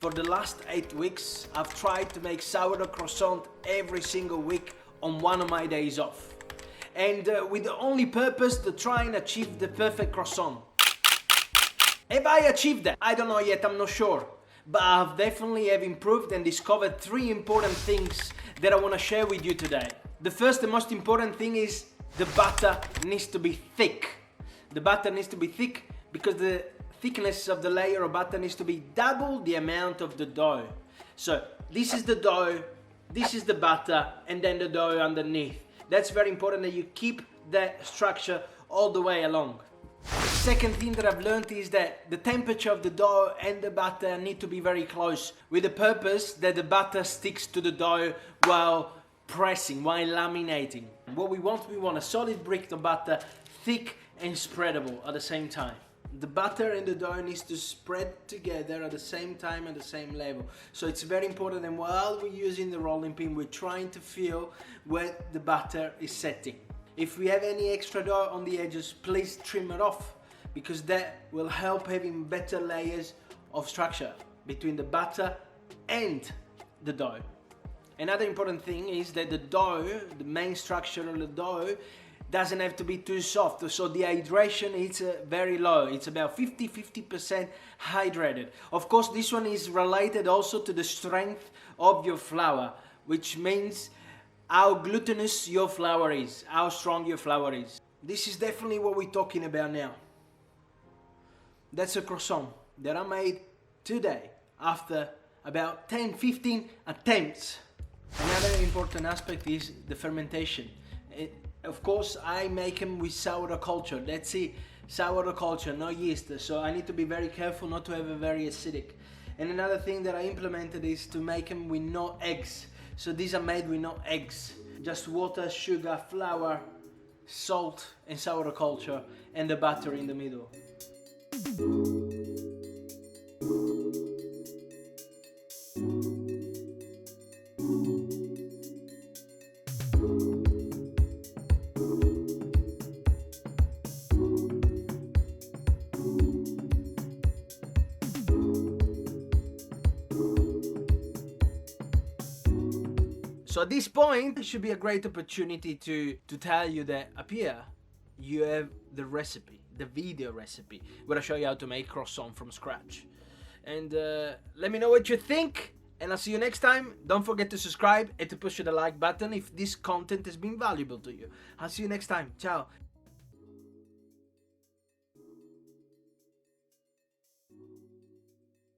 For the last 8 weeks, I've tried to make sourdough croissant every single week on one of my days off. And with the only purpose to try and achieve the perfect croissant. Have I achieved that? I don't know yet, I'm not sure. But I've definitely have improved and discovered 3 important things that I want to share with you today. The first and most important thing is the butter needs to be thick. The butter needs to be thick because the thickness of the layer of butter needs to be double the amount of the dough. So this is the dough, this is the butter, and then the dough underneath. That's very important that you keep that structure all the way along. Second thing that I've learned is that the temperature of the dough and the butter need to be very close, with the purpose that the butter sticks to the dough while pressing, while laminating. What we want a solid brick of butter, thick and spreadable at the same time. The butter and the dough needs to spread together at the same time at the same level. So it's very important, and while we're using the rolling pin, we're trying to feel where the butter is setting. If we have any extra dough on the edges, please trim it off, because that will help having better layers of structure between the butter and the dough. Another important thing is that the dough, the main structure of the dough, doesn't have to be too soft, so the hydration is very low. It's about 50% hydrated. Of course, this one is related also to the strength of your flour, which means how glutinous your flour is, how strong your flour is. This is definitely what we're talking about now. That's a croissant that I made today after about 10-15 attempts. Another important aspect is the fermentation. Of course, I make them with sourdough culture. That's it, sourdough culture, no yeast. So I need to be very careful not to have a very acidic. And another thing that I implemented is to make them with no eggs. So these are made with no eggs. Just water, sugar, flour, salt, and sourdough culture, and the butter in the middle. So at this point, it should be a great opportunity to tell you that up here, you have the recipe, the video recipe, where I show you how to make croissant from scratch. And let me know what you think, and I'll see you next time. Don't forget to subscribe and to push the like button if this content has been valuable to you. I'll see you next time. Ciao.